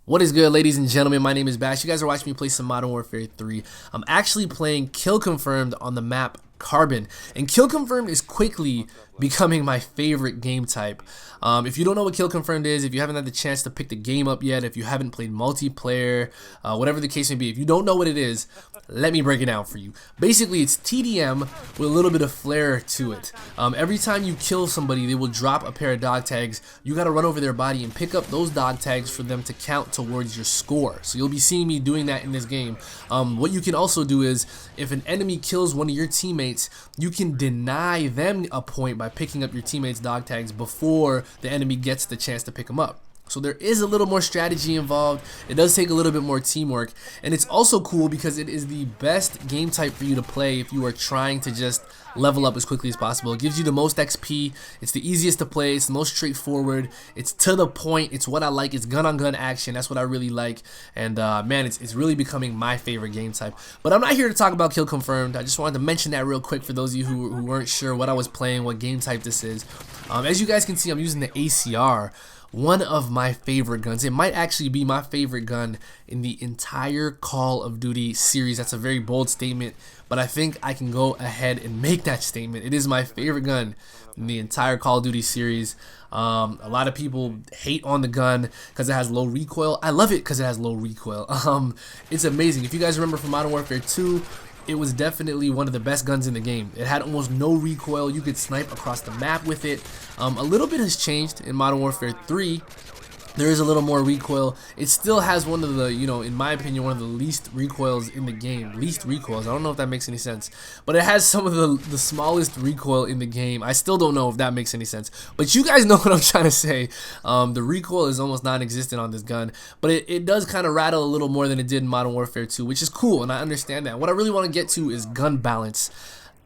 What is good, ladies and gentlemen? My name is Bash. You guys are watching me play some Modern Warfare 3. I'm actually playing Kill Confirmed on the map Carbon, and Kill Confirmed is quickly becoming my favorite game type. If you don't know what Kill Confirmed is, if you haven't had the chance to pick the game up yet, if you haven't played multiplayer, whatever the case may be, if you don't know what it is, let me break it down for you. Basically, it's TDM with a little bit of flair to it. Every time you kill somebody, they will drop a pair of dog tags. You gotta run over their body and pick up those dog tags for them to count towards your score. So you'll be seeing me doing that in this game. What you can also do is, if an enemy kills one of your teammates, you can deny them a point by picking up your teammates' dog tags before the enemy gets the chance to pick them up. So there is a little more strategy involved. It does take a little bit more teamwork, and it's also cool because it is the best game type for you to play if you are trying to just level up as quickly as possible. It gives you the most XP. It's the easiest to play. It's the most straightforward. It's to the point. It's what I like. It's gun-on-gun action. That's what I really like. And man, it's really becoming my favorite game type. But I'm not here to talk about Kill Confirmed. I just wanted to mention that real quick for those of you who weren't sure what I was playing, what game type this is. As you guys can see, I'm using the ACR. One of my favorite guns. It might actually be my favorite gun in the entire Call of Duty series. That's a very bold statement, but I think I can go ahead and make that statement. It is my favorite gun in the entire Call of Duty series. A lot of people hate on the gun because it has low recoil. I love it because it has low recoil. It's amazing. If you guys remember from Modern Warfare 2, it was definitely one of the best guns in the game. It had almost no recoil. You could snipe across the map with it. A little bit has changed in Modern Warfare 3. There is a little more recoil. It still has one of the, in my opinion, one of the least recoils in the game. Least recoils. I don't know if that makes any sense. But it has some of the smallest recoil in the game. I still don't know if that makes any sense. But you guys know what I'm trying to say. The recoil is almost non-existent on this gun. But it does kind of rattle a little more than it did in Modern Warfare 2, which is cool, and I understand that. What I really want to get to is gun balance.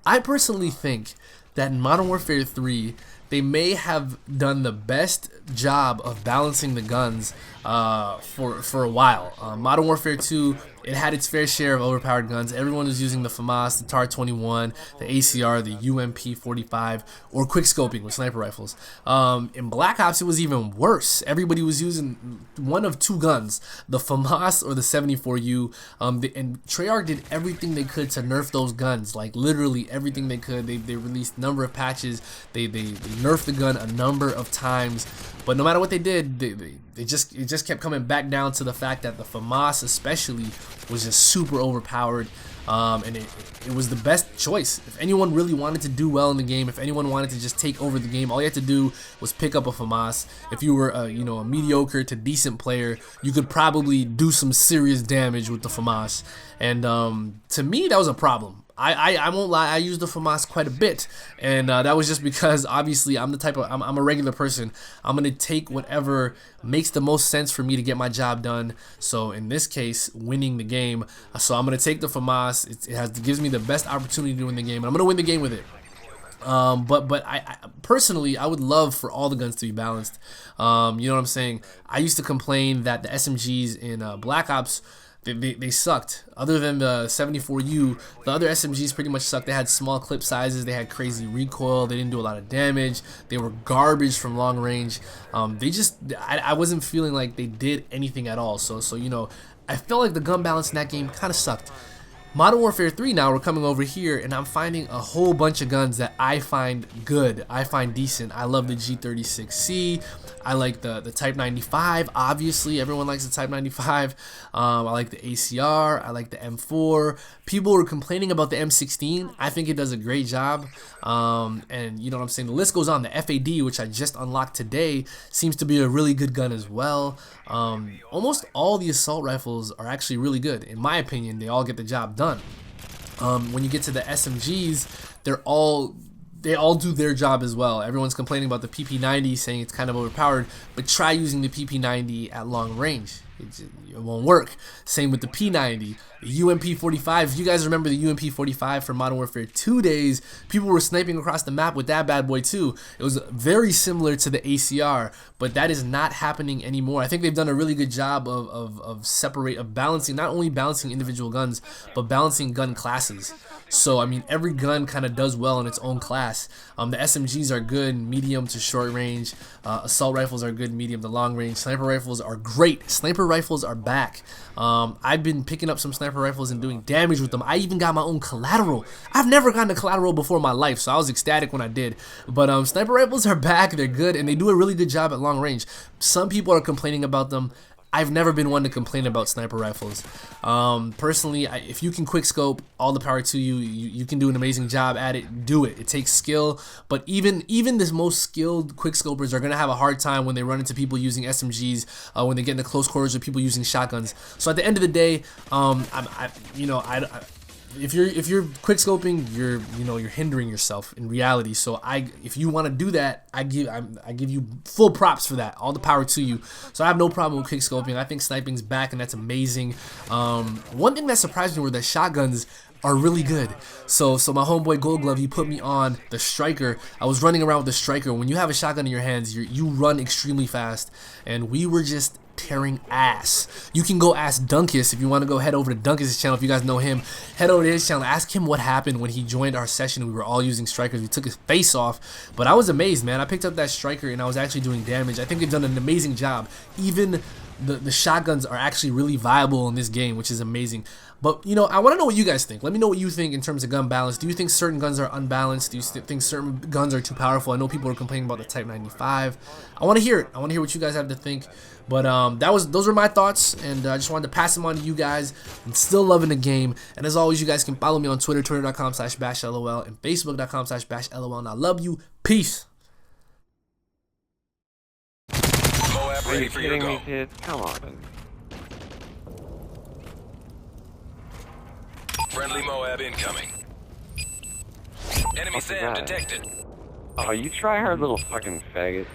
I personally think that in Modern Warfare 3, they may have done the best job of balancing the guns for a while. Modern Warfare 2, it had its fair share of overpowered guns. Everyone was using the FAMAS, the TAR-21, the ACR, the UMP-45, or quickscoping with sniper rifles. In Black Ops, it was even worse. Everybody was using one of two guns, the FAMAS or the 74U, and Treyarch did everything they could to nerf those guns, like literally everything they could. They released a number of patches. They nerfed the gun a number of times, but no matter what they did, it just kept coming back down to the fact that the FAMAS especially was just super overpowered, and it was the best choice. If anyone really wanted to do well in the game, if anyone wanted to just take over the game, all you had to do was pick up a FAMAS. If you were a mediocre to decent player, you could probably do some serious damage with the FAMAS, and to me that was a problem. I won't lie, I used the FAMAS quite a bit, and that was just because obviously I'm a regular person. I'm gonna take whatever makes the most sense for me to get my job done. So in this case, winning the game. So I'm gonna take the FAMAS. It gives me the best opportunity to win the game, and I'm gonna win the game with it. But I personally, I would love for all the guns to be balanced. You know what I'm saying? I used to complain that the SMGs in Black Ops, they sucked. Other than the 74U, the other SMGs pretty much sucked. They had small clip sizes, they had crazy recoil, they didn't do a lot of damage, they were garbage from long range. I wasn't feeling like they did anything at all. So I felt like the gun balance in that game kind of sucked. Modern Warfare 3 now, we're coming over here, and I'm finding a whole bunch of guns that I find good, I find decent. I love the G36C, I like the Type 95, obviously, everyone likes the Type 95. I like the ACR, I like the M4. People were complaining about the M16, I think it does a great job, and you know what I'm saying, the list goes on. The FAD, which I just unlocked today, seems to be a really good gun as well. Almost all the assault rifles are actually really good. In my opinion, they all get the job done. When you get to the SMGs, they all do their job as well. Everyone's complaining about the PP90, saying it's kind of overpowered, but try using the PP90 at long range. It won't work. Same with the P90, the UMP-45. If you guys remember the UMP-45 from Modern Warfare 2 days, people were sniping across the map with that bad boy too. It was very similar to the ACR, but that is not happening anymore. I think they've done a really good job of balancing, not only balancing individual guns, but balancing gun classes. So I mean, every gun kind of does well in its own class. ass. The SMGs are good, medium to short range. Assault rifles are good, medium to long range. Sniper rifles are great. Sniper rifles are back. I've been picking up some sniper rifles and doing damage with them. I even got my own collateral. I've never gotten a collateral before in my life, so I was ecstatic when I did. But sniper rifles are back. They're good, and they do a really good job at long range. Some people are complaining about them. I've never been one to complain about sniper rifles. Personally, if you can quick scope, all the power to you. You can do an amazing job at it. Do it. It takes skill, but even the most skilled quick scopers are gonna have a hard time when they run into people using SMGs, when they get into close quarters with people using shotguns. So at the end of the day, if you're quick scoping, you're hindering yourself in reality. So if you want to do that, I give you full props for that. All the power to you. So I have no problem with quick scoping. I think sniping's back, and that's amazing. One thing that surprised me were that shotguns are really good. So my homeboy Gold Glove, he put me on the striker. I was running around with the striker. When you have a shotgun in your hands, you run extremely fast, and we were just tearing ass. You can go ask Dunkus if you want to go head over to Dunkus' channel. If you guys know him, head over to his channel, ask him what happened when he joined our session. We were all using strikers. We took his face off, but I was amazed, man. I picked up that striker and I was actually doing damage. I think they've done an amazing job. Even the shotguns are actually really viable in this game, which is amazing. But I want to know what you guys think. Let me know what you think in terms of gun balance. Do you think certain guns are unbalanced? Do you think certain guns are too powerful? I know people are complaining about the Type 95. I want to hear it. I want to hear what you guys have to think. But those were my thoughts, and I just wanted to pass them on to you guys. I'm still loving the game, and as always, you guys can follow me on Twitter, twitter.com/bashlol, and facebook.com/bashlol. And I love you. Peace. Are you kidding me, kids? Come on. Friendly Moab incoming. Enemy SAM detected. Oh, you try hard, little fucking faggot.